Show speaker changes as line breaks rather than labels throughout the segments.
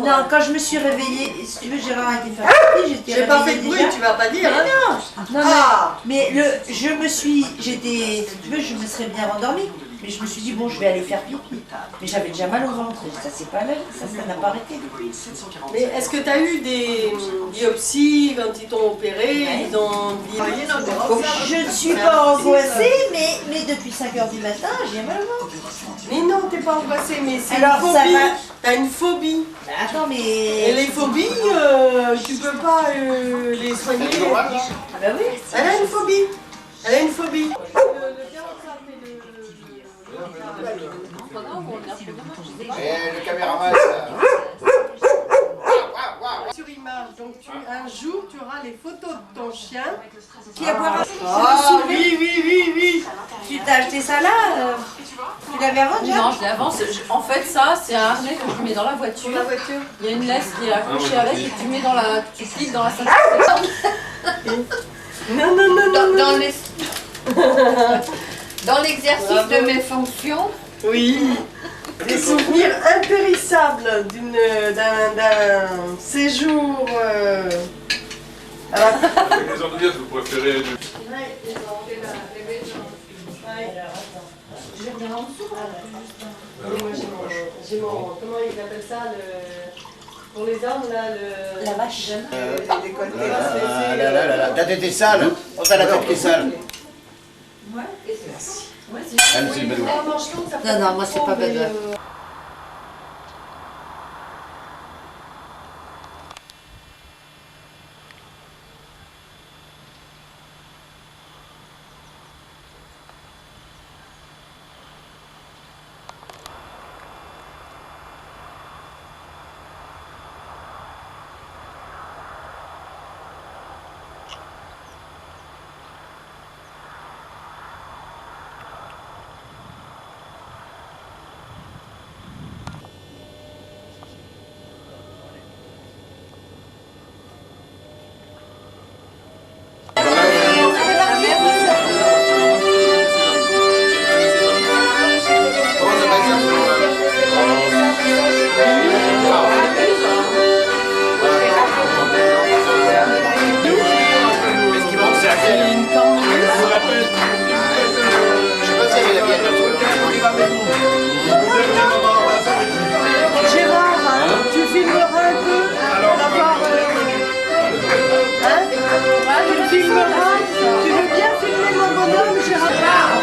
Non, quand je me suis réveillée, si tu veux, Gérard a été faire pipi, j'étais
J'ai pas fait de
réveillée
bruit,
déjà.
tu vas pas dire. Hein.
Non, mais si tu veux, je me serais bien rendormie. Mais je me suis dit, bon, je vais aller faire pipi. Mais j'avais déjà mal au ventre. Ça, c'est pas là, ça n'a pas arrêté.
Mais est-ce que tu as eu des biopsies quand ils t'ont opéré? Ils ont dit.
Je ne suis pas angoissée, mais depuis 5h du matin, j'ai mal au ventre.
Mais non, t'es pas angoissée, mais c'est une
Alors, ça
phobie.
va.
T'as une phobie.
Attends,
Et
mais...
les phobies, tu peux pas les soigner.
Ah bah oui.
Elle a une phobie. Elle a une phobie.
Et le caméraman,
Sur image, donc un jour tu auras les photos de ton chien.
Qui a boire
Ah oui.
Tu t'as acheté ça là Tu l'avais avant déjà?
Non, je l'ai avant. En fait, ça, c'est un harnais que tu mets dans la voiture.
La voiture.
Il y a une laisse qui est accrochée avec et tu mets dans la... Tu plies dans la ceinture.
Dans l'exercice de mes fonctions,
Oui. Des souvenirs impérissables d'un séjour.
Les endroits que vous préférez du...
J'ai mon. Comment il appelle ça pour les hommes là
La vache.
les décolletés.
ta tête est sale. Oh, t'as la tête qui est sale. Anne, c'est le Bedouin.
non, moi c'est pas Bedouin.
Gérard, tu filmeras un peu d'avoir. Tu le filmeras. Tu veux bien filmer mon bonhomme, Gérard?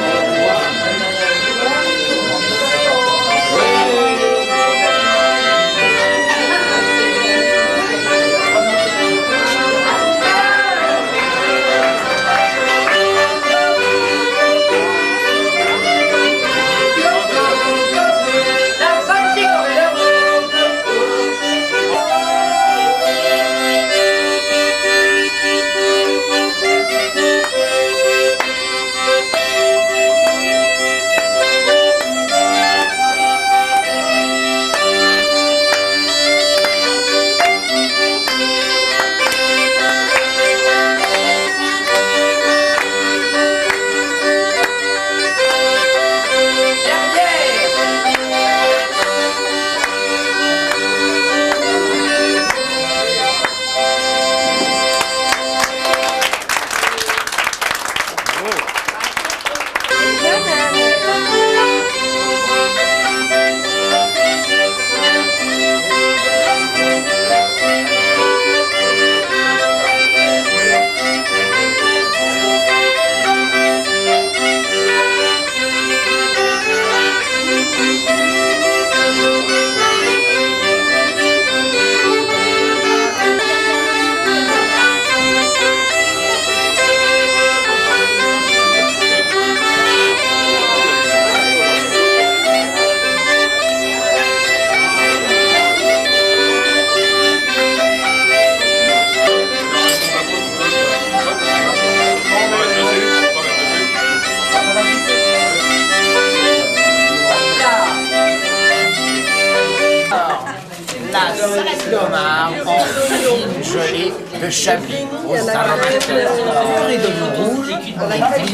La salade d'homard en fine gelée de Chablis aux aromates purée d'oignons rouges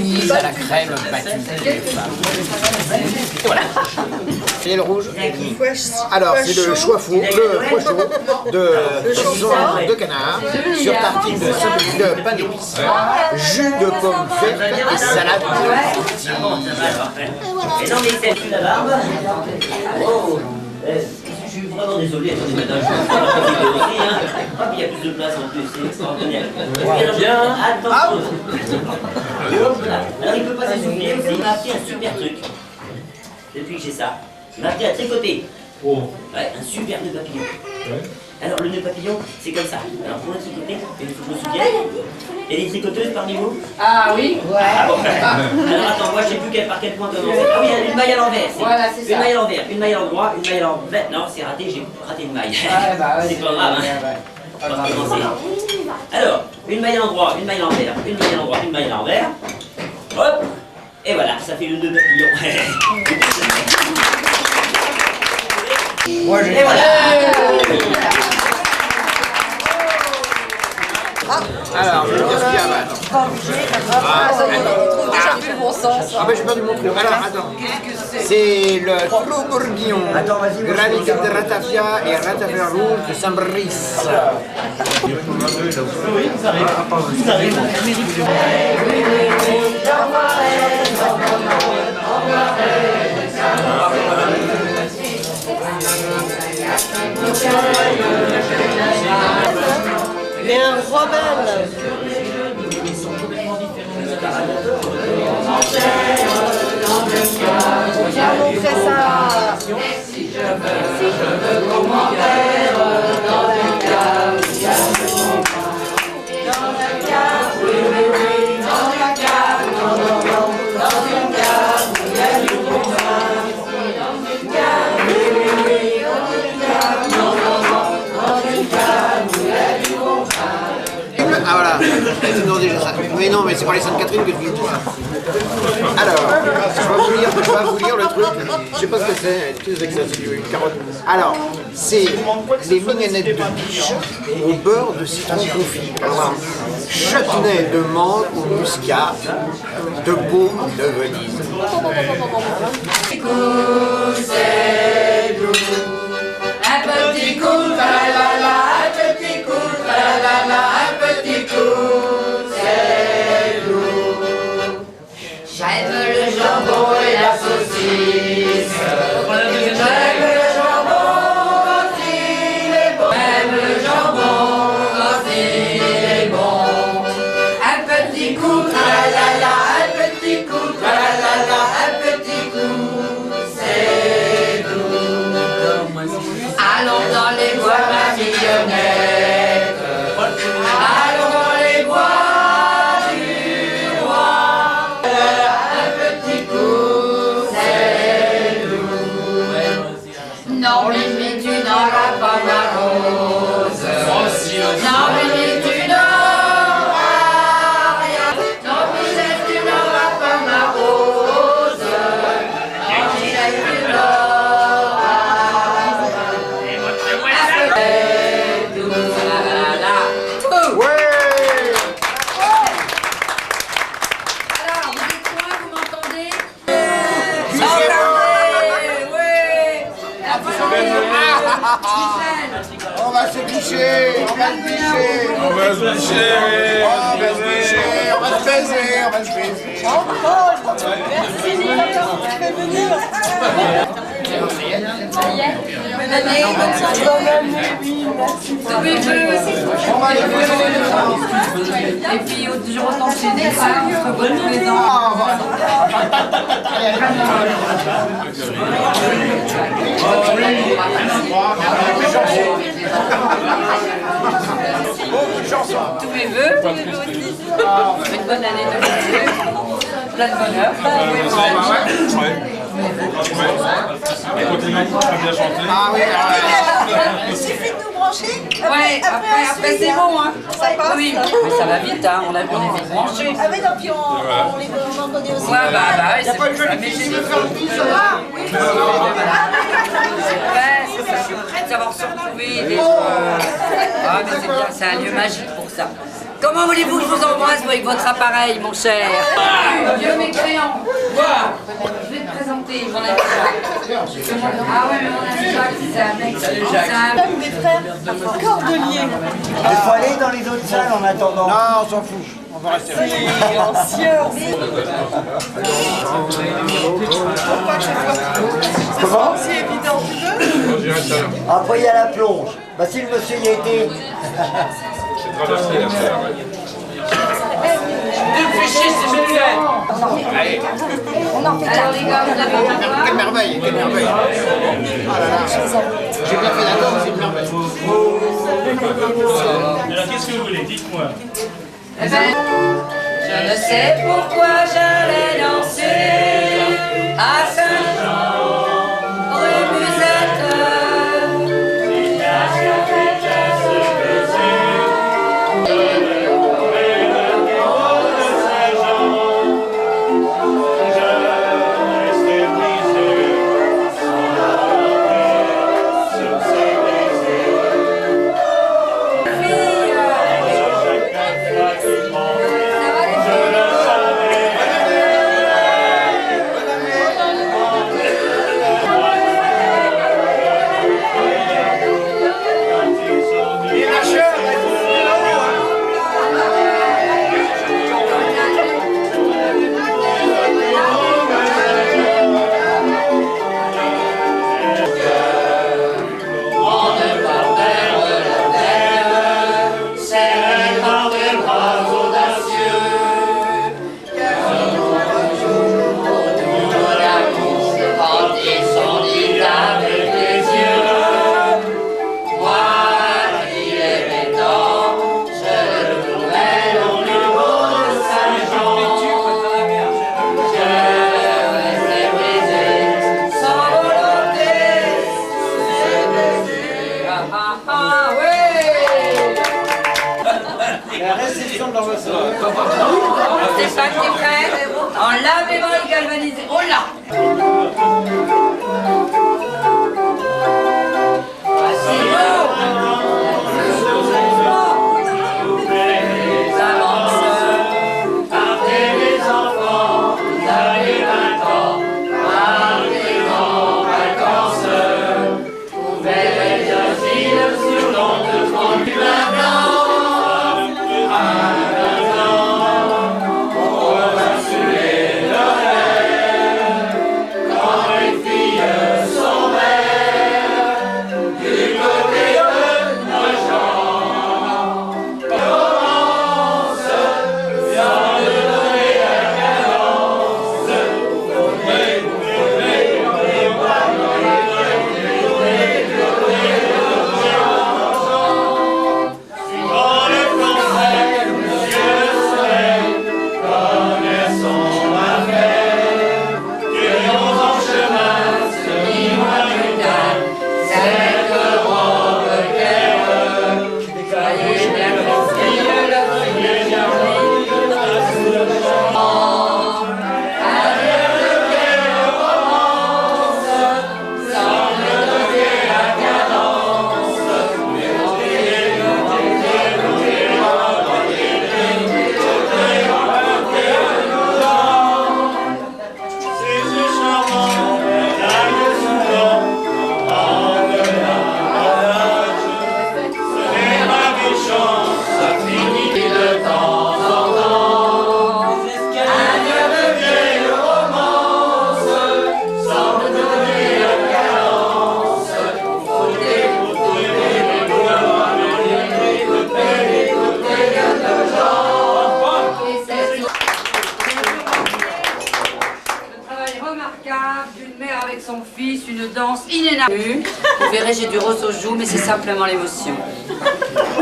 Mise à la crème battue. Et voilà. Et le rouge. Alors, c'est le choix four, le pochon de saucisson de canard sur tartine de pain d'épices, jus de pomme verte et salade de lentilles.
Et non, mais c'est plus la barbe. Oh, je suis vraiment désolé, attendez, madame, je suis pas aussi, hein. Ah, puis il y a plus de place en plus, c'est extraordinaire. Bien. Attention. Hop là. Alors, il ne peut pas s'essouffler aussi, il m'a appris un super truc. Depuis que j'ai ça, il m'a appris à tricoter. Ouais, un super nœud papillon. Alors, le nœud papillon, c'est comme ça. Alors, pour le tricoter, il faut que je me souvienne. Il y a des tricoteuses parmi vous?
Ah oui.
Ah bon. Alors attends, moi je sais plus par quel point commencer. Ah oui, il y a une maille à l'envers.
Voilà, c'est ça.
Une maille à l'envers, une maille à l'endroit, une maille à l'envers. Non, c'est raté, j'ai raté une maille.
Ouais, bah ouais,
c'est pas grave, hein. On va recommencer. Alors, une maille à l'endroit, une maille à l'envers, une maille à l'endroit, une maille à l'envers. Hop. Et voilà, ça fait le nœud papillon.
Moi, j'ai
Et voilà.
Alors, je vais dire ce qu'il y a maintenant.
Ça y est, on trouve déjà plus le bon sens.
Ah ben j'ai pas dû montrer. Alors attends. C'est le clou bourguignon, granité de ratafia et ratafia rouge de Saint-Brice.
Mais un rebelle.
On vient montrer ça.
Ah voilà, non, déjà ça. Mais non, mais c'est pas les Sainte-Catherine que tu dis ça. Alors, je vais vous lire le truc. Je sais pas ce que c'est. Qu'est-ce que c'est que ça? C'est une carotte. Alors, c'est les mignonettes de biche au beurre de citron confit. Alors, châtenay de menthe au muscat, de baume de Venise.
Un petit coup, tralala, un petit coup, tralala, un petit coup, c'est lourd. J'aime le jambon et la saucisse. J'aime le jambon quand il est bon. J'aime le jambon quand il est bon. Un petit coup, tralala, un petit coup, tralala, un petit coup, c'est lourd. Allons dans les bois, ma mignonnette. Allons dans les bois du roi. Un petit coup, c'est lourd. Non, Mimi, tu n'auras pas ma rose. Non, Mimi, tu n'auras rien. Non, Michel, tu n'auras pas ma rose. Non, Michel, tu n'auras alors, vous êtes quoi, vous m'entendez?
On va se bicher, on va se bicher.
On va se boucher.
On va se bicher, on va se baiser, on va se baiser.
Allez, bonne chance dans la nuit.
Tous mes vœux. Et puis, je retourne enchaîner ça, on se revoit tous les ans. Tous mes vœux. Une bonne année 2022. Plein de bonheur.
Et continue, très bien chanté.
Ah oui,
Il suffit de nous brancher.
Ouais, après c'est bon, hein.
Ça passe.
Oui, mais ça va vite, hein. On est vite branchés.
Ah oui, donc puis on les en connaît aussi.
Ouais, bah, ouais, c'est pour ça. Mais j'ai des faire oui, c'est ça. De savoir se retrouver, d'être. Ah, mais c'est bien, c'est un lieu magique pour ça. Comment voulez-vous que je vous embrasse avec votre appareil, mon cher? Dieu mécréant. Je vais te présenter, j'en ai déjà. Ah ouais, mais mon ami Jacques, c'est un mec. Salut Jacques.
Mes frères cordeliers.
Il faut aller dans les autres salles en attendant.
Non, on s'en fout. On va rester là.
C'est ancien.
Comment?
C'est évident, tu veux?
Après il y a la plonge. Bah si le monsieur y a été.
J'ai traversé la serre.
Alors les gars, vous avez un
Quelle merveille, quelle merveille. Ah là là. J'ai bien fait d'accord, c'est une merveille.
Alors qu'est-ce que vous voulez? Dites-moi.
Eh ben, je ne sais pourquoi j'allais danser à Saint-Jean, rue Musette.
La réception dans votre salon.
Stéphane, t'es prêt? En lave-et-molle galvanisé. Oh là! Ah, c'est beau! Les avances, partez les enfants, vous avez 20 ans, partez en vacances, vous verrez Josine sur l'onde de 30 blanc. D'une mère avec son fils, une danse inénarrable. Vous verrez, j'ai du rose aux joues, mais c'est simplement l'émotion.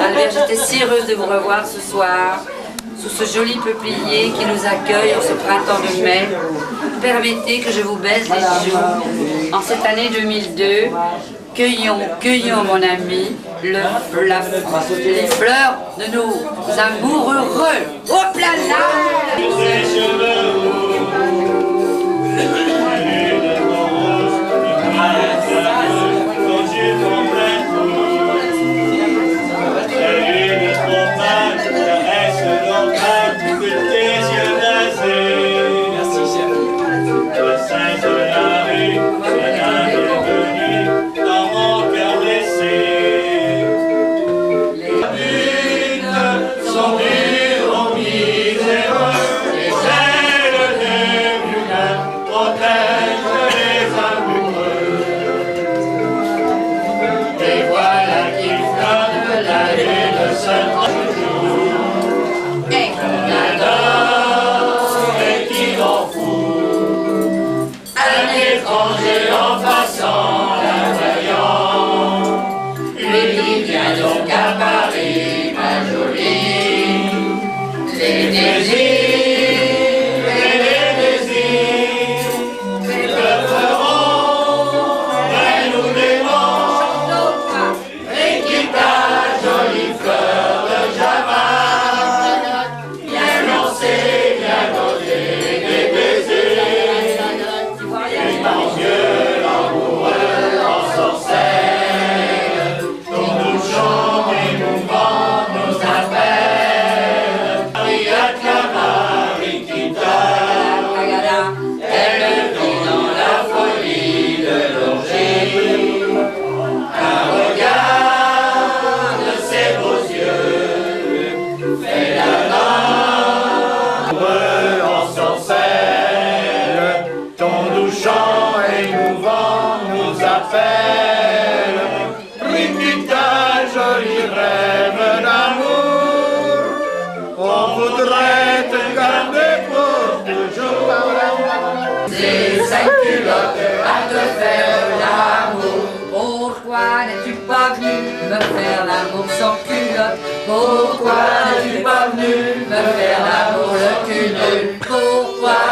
Albert, j'étais si heureuse de vous revoir ce soir, sous ce joli peuplier qui nous accueille en ce printemps de mai. Permettez que je vous baise les joues. En cette année 2002, cueillons, mon ami, les fleurs de nos amours heureux. Hop là là!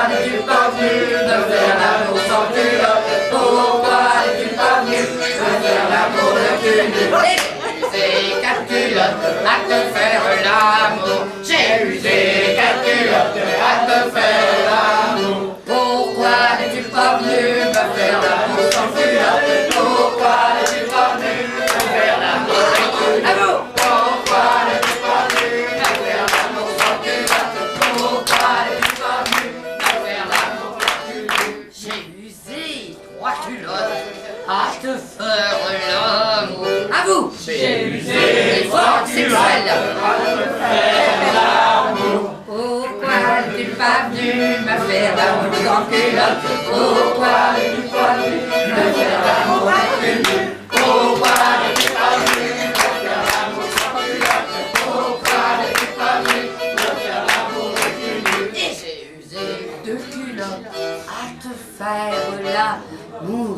n'es-tu pas venu me faire l'amour sans culotte? Pourquoi n'es-tu pas venu me faire l'amour de culotte? J'ai usé 4 culottes à te faire l'amour. J'ai usé 4 culottes à te faire l'amour. Pourquoi n'es-tu pas venu me faire l'amour sans culotte? Pourquoi n'es-tu pas venu me faire l'amour sans culotte? À vous! Pourquoi n'es-tu pas venu me faire l'amour sans culotte? Pourquoi n'es-tu pas venu me faire l'amour sans culotte? J'ai usé 3 culottes à te faire l'amour. À vous! J'ai usé 3 culottes à te faire l'amour. Pourquoi n'es-tu pas venu me faire l'amour sans culotte? Pourquoi n'es-tu pas venu me faire l'amour sans culotte? Pourquoi n'es-tu pas venu me faire l'amour sans culotte? Pourquoi n'es-tu pas venu me faire l'amour sans culotte? Et j'ai usé 2 culottes à te faire l'amour.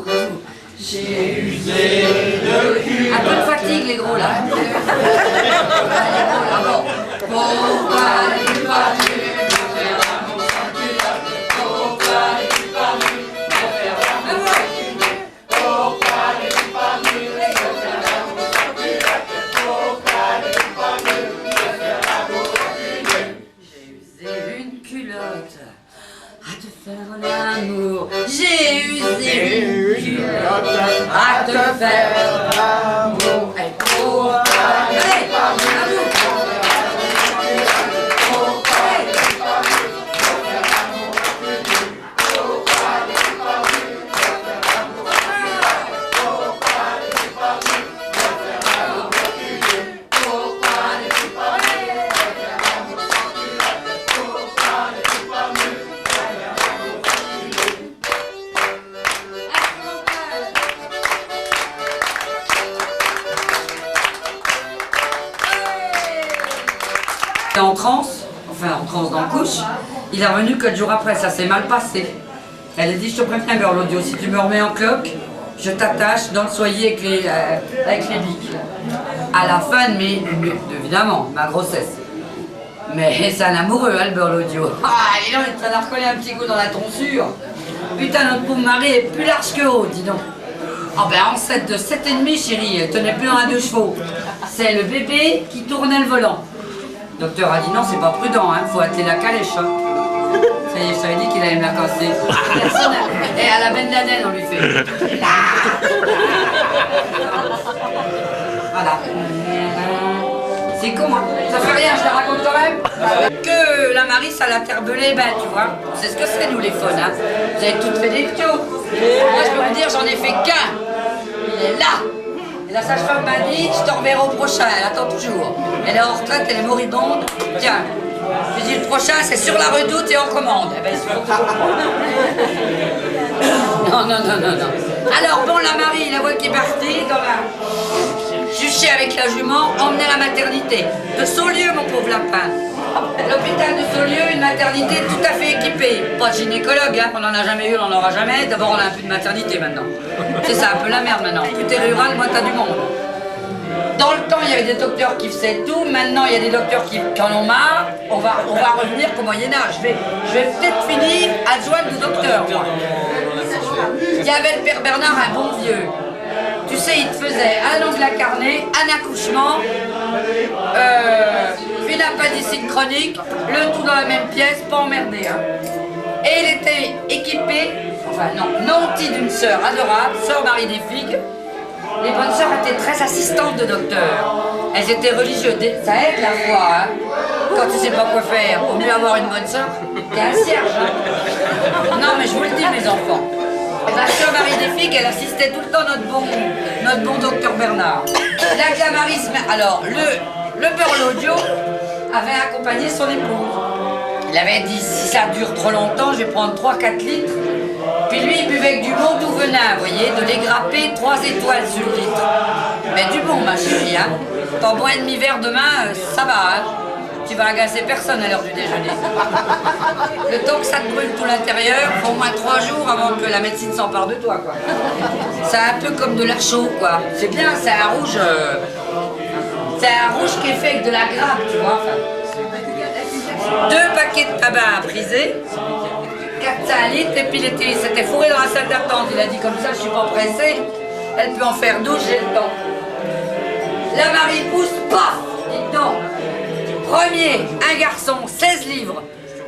J'ai usé 2 culottes. Un peu de fatigue les gros là. Pourquoi n'es-tu pas venu me faire l'amour sans culotte? Pourquoi n'es-tu pas venu me faire l'amour sans culotte? Pourquoi n'es-tu pas venu me faire l'amour sans culotte? Pourquoi n'es-tu pas venu me faire l'amour sans culotte? J'ai usé une culotte à te faire l'amour. J'ai usé une culotte à te faire l'amour. Et pourquoi n'es-tu pas venu me faire l'amour? En transe, en transe dans le couche, il est revenu 4 jours après, ça s'est mal passé. Elle a dit, je te préviens Berlodio, si tu me remets en cloque, je t'attache dans le soyer avec les biques. À la fin de évidemment, ma grossesse. Mais c'est un amoureux, hein, le Berlodio. Ah, et là, ça a recollé un petit coup dans la tonsure. Putain, notre pauvre mari est plus large que haut, dis donc. Ah ben enceinte de 7,5 chérie, elle tenait plus dans un 2 chevaux. C'est le bébé qui tournait le volant. Le docteur a dit non, c'est pas prudent, hein, faut atteler la calèche. Hein. Ça y est, je t'avais dit qu'il allait me la casser. Et à la Ben Laden, on lui fait. Voilà. C'est con, hein. Ça fait rien, je la raconte quand même. Que la Marie, ça l'a terbelé, ben tu vois. C'est ce que c'est, nous les faunes, hein. Vous avez toutes fait des ptios. Moi, je peux vous dire, j'en ai fait qu'un. Il est là. Et la sage-femme m'a dit, je te reverrai au prochain, elle attend toujours. Elle est en retraite, elle est moribonde. Tiens, je lui dis, le prochain, c'est sur la Redoute et en commande. Eh ben, il faut non. Alors, bon, la Marie, la voix qui est partie, dans la... juché avec la jument, emmené à la maternité. De Saulieu, mon pauvre lapin. L'hôpital de Saulieu, une maternité tout à fait équipée. Pas de gynécologue, hein, on n'en a jamais eu, on n'en aura jamais. D'abord, on a un peu de maternité maintenant. C'est ça, un peu la merde maintenant. Plus t'es rural, moins t'as du monde. Dans le temps, il y avait des docteurs qui faisaient tout. Maintenant, il y a des docteurs qui en ont marre. On va revenir qu'au Moyen-Âge. Je vais peut-être finir adjointe du docteur, moi. Il y avait le père Bernard, un bon vieux. Tu sais, il te faisait un ongle incarné, un accouchement, une appendicite chronique, le tout dans la même pièce, pas emmerdé. Hein. Et il était équipé, nanti d'une sœur adorable, sœur Marie des Figues. Les bonnes sœurs étaient très assistantes de docteurs. Elles étaient religieuses, ça aide la foi. Hein. Quand tu sais pas quoi faire, au mieux avoir une bonne sœur qu'un cierge. Hein. Non mais je vous le dis mes enfants. La sœur Marie des Figues, elle assistait tout le temps notre bon docteur Bernard. La clamarisme, alors le Berlodio avait accompagné son épouse. Il avait dit, si ça dure trop longtemps, je vais prendre 3-4 litres. Puis lui, il buvait avec du bon doux venin, vous voyez, de les grapper 3 étoiles sur le litre. Mais du bon, ma chérie, hein. T'en bois un demi-verre demain, ça va, hein. Tu vas agacer personne à l'heure du déjeuner. Le temps que ça te brûle tout l'intérieur, faut au moins 3 jours avant que la médecine s'empare de toi, quoi. C'est un peu comme de l'air chaud, quoi. C'est bien, c'est un rouge... c'est un rouge qui est fait avec de la grappe, tu vois. Enfin. 2 paquets de tabac à briser, 4 litre et puis il s'était fourré dans la salle d'attente. Il a dit comme ça, je suis pas pressé. Elle peut en faire 12, j'ai le temps. La Marie pousse, paf, dites donc. Premier, un garçon, 16 livres.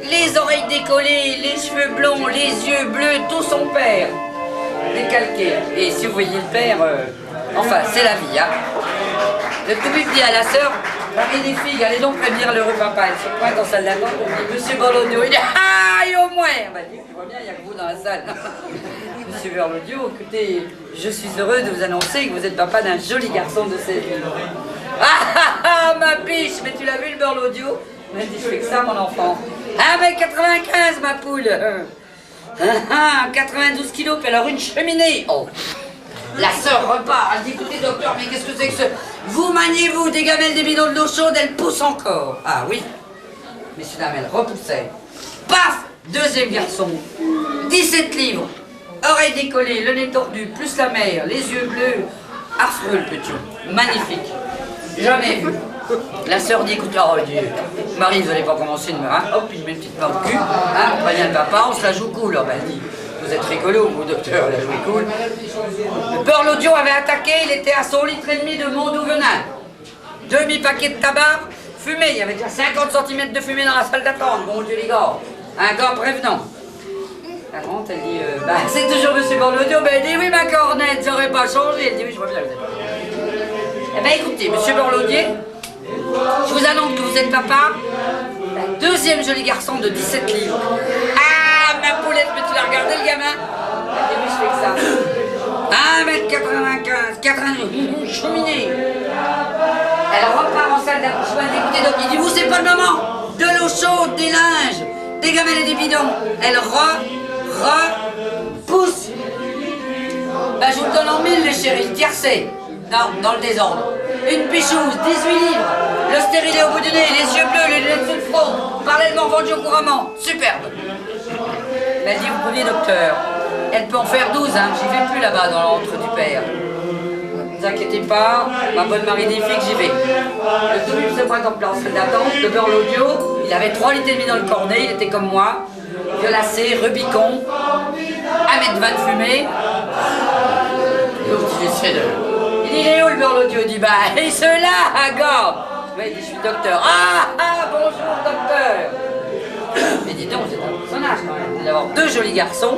Les oreilles décollées, les cheveux blonds, les yeux bleus, tout son père. Décalqué. Et si vous voyez le père, enfin, c'est la vie, hein. Le tout dit à la sœur, Marie des filles, allez donc prévenir le papa. Elle se pointe en salle d'attente, elle dit, Monsieur Berlaudio, il dit, ah, et au moins. Bah, tu vois bien, il n'y a que vous dans la salle. Monsieur Berlaudio, écoutez, je suis heureux de vous annoncer que vous êtes papa d'un joli garçon de 16 ans. Ah, ma biche, mais tu l'as vu le Berlaudio? Elle dit, je fais que ça, mon enfant. 1m95, ma poule. 92 kilos, puis alors une cheminée. Oh. La sœur repart, elle dit, écoutez docteur, mais qu'est-ce que c'est que ce... Vous maniez-vous des gamelles, des bidons de l'eau chaude, elles poussent encore. Ah oui, messieurs dames, elle repoussait. Paf, deuxième garçon, 17 livres, oreilles décollées, le nez tordu, plus la mère, les yeux bleus. Affreux le petit, magnifique, jamais vu. La sœur dit, écoute, oh Dieu, Marie, vous n'allez pas commencer de me... Hein, hop, il met une petite main au cul, hein, on prévient le papa, on se la joue cool. Oh, ben, elle dit, vous êtes rigolo, vous, docteur, la joué cool. Le Berlaudio avait attaqué, il était à son litre et demi de Mondouvenin. Demi-paquet de tabac, fumé, il y avait déjà 50 cm de fumée dans la salle d'attente, mon Dieu les gars. Un gars prévenant. La grande, elle dit, bah, c'est toujours monsieur Berlaudio, ben, elle dit, oui, ma cornette, ça n'aurait pas changé. Elle dit, oui, je vois bien, vous êtes... Eh ben, écoutez, monsieur Berlaudier, je vous annonce que vous êtes papa d'un deuxième joli garçon de 17 livres. Ah, ma poulette, mais tu l'as regardé le gamin? Et oui, je fais que ça. 1m95, 80, cheminée. Elle repart en salle d'accouchement. Écoutez, donc, il dit, vous, c'est pas le moment. De l'eau chaude, des linges, des gamelles et des bidons. Elle pousse. Ben, je vous le donne en 1000, les chéris, tiercé. Non, dans le désordre. Une pichouse, 18 livres, le stérilet au bout du nez, les yeux bleus, les lunettes sur le front, parallèlement vendu couramment, superbe. Mais elle dit, vous premier docteur, elle peut en faire 12, hein, j'y vais plus là-bas dans l'antre du père. Ne vous inquiétez pas, ma bonne Marie des filles, j'y vais. Le tout se pointe en place d'attente, le Berlaudio, il avait 3 litres et demi dans le cornet, il était comme moi, violacé, Rubicon, 1m20 de fumée. L'autre, j'essaie de... Il est où le Berlaudio? Il dit, bah, et ceux-là, gars. Oui, il dit, je suis docteur. Ah, bonjour, docteur. Mais dis donc, c'est un personnage quand même. D'avoir 2 jolis garçons,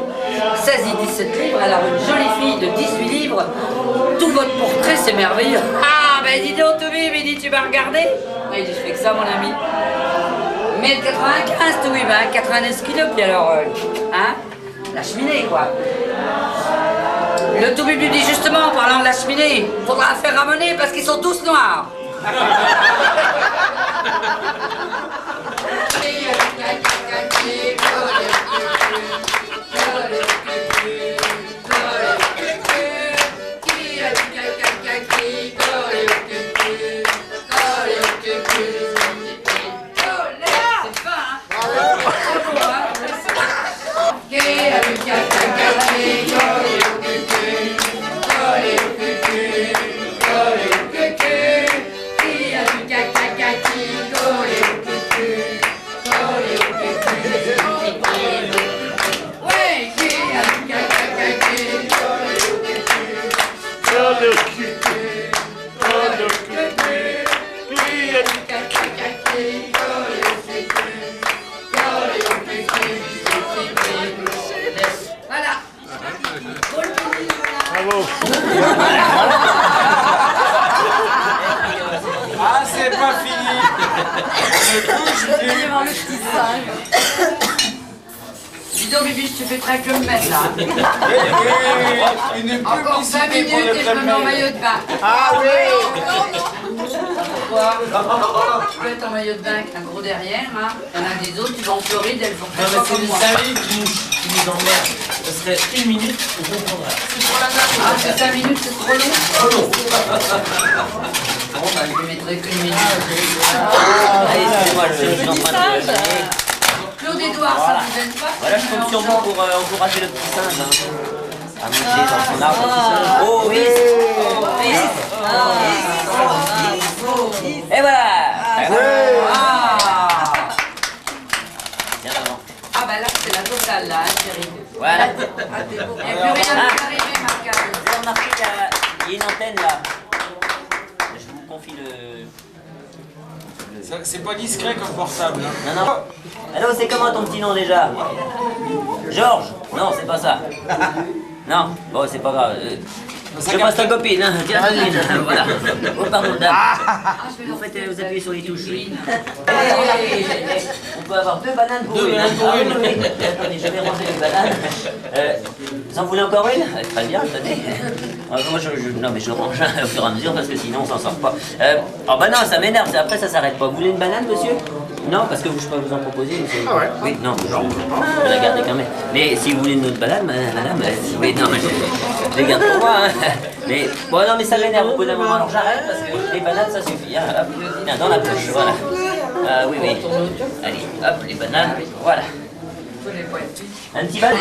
16 et 17 livres, alors une jolie fille de 18 livres. Tout votre portrait, c'est merveilleux. Ah, ben dis donc, Toby, mais dit, tu m'as regardé? Oui, il dit, je fais que ça, mon ami. 1m95, Toby, ben, 89 kilos, puis alors, hein, la cheminée, quoi. Le tout lui dit justement, en parlant de la cheminée, faudra la faire ramener parce qu'ils sont tous noirs.
Ah, c'est pas fini.
Le petit singe.
Dis donc, Bibi, je te fais très que me mettre là. Encore 5
publicité
minutes et je me mets en maillot de bain.
Ah oui.
Pourquoi? Tu peux être en maillot de bain avec un gros derrière, hein. Il y en a des autres qui vont en Floride, elles font
Non, mais
pas
c'est
comme
les
moi.
salés qui nous emmerdent. Ce serait 1 minute, on comprendra.
Ah, c'est 5 minutes, c'est trop long.
Trop long.
Bon, bah, je mettrai qu'une minute.
Allez, excusez-moi, je suis en train de...
Claude Édouard, ça vous gêne pas?
Voilà, je compte sur vous pour encourager le petit singe. Hein. À monter dans son arbre, le petit singe. Oh oui. Oh oui. Et voilà.
Ah.
Tiens, avant.
Ah bah là, c'est c'est la totale là, hein, chérie.
Voilà.
Il n'y a plus rien qui arriver, Marc.
Vous avez remarqué, il y a une antenne là. Je vous confie le...
C'est pas discret comme portable. Hein.
Non, non. Allô, c'est comment ton petit nom déjà? Georges? Non, c'est pas ça. Non, bon, c'est pas grave. Je passe ta copine, hein. Tiens, ta copine. Voilà. Oh, pardon, dame. Vous faites, vous appuyez sur les touches. Oui. On peut avoir 2 bananes pour une. 2 bananes pour une. Oui. Attendez, je vais ranger les bananes. Vous en voulez encore une? Très bien, tenez. Moi, non, mais je range au fur et à mesure parce que sinon on s'en sort pas. Oh, bah non, ça m'énerve. Après, ça s'arrête pas. Vous voulez une banane, monsieur? Non, parce que je peux vous en proposer. Monsieur.
Ah ouais?
Oui, non, je vais la garder quand même. Mais si vous voulez une autre banane, madame, oui, non, mais je les garde pour moi. Hein. Mais bon, non, mais ça m'énerve au bout d'un moment. Alors j'arrête parce que les bananes, ça suffit. Hein. Hop, tiens, dans la poche, voilà. Oui, oui. Allez, hop, les bananes, voilà. Un petit bal.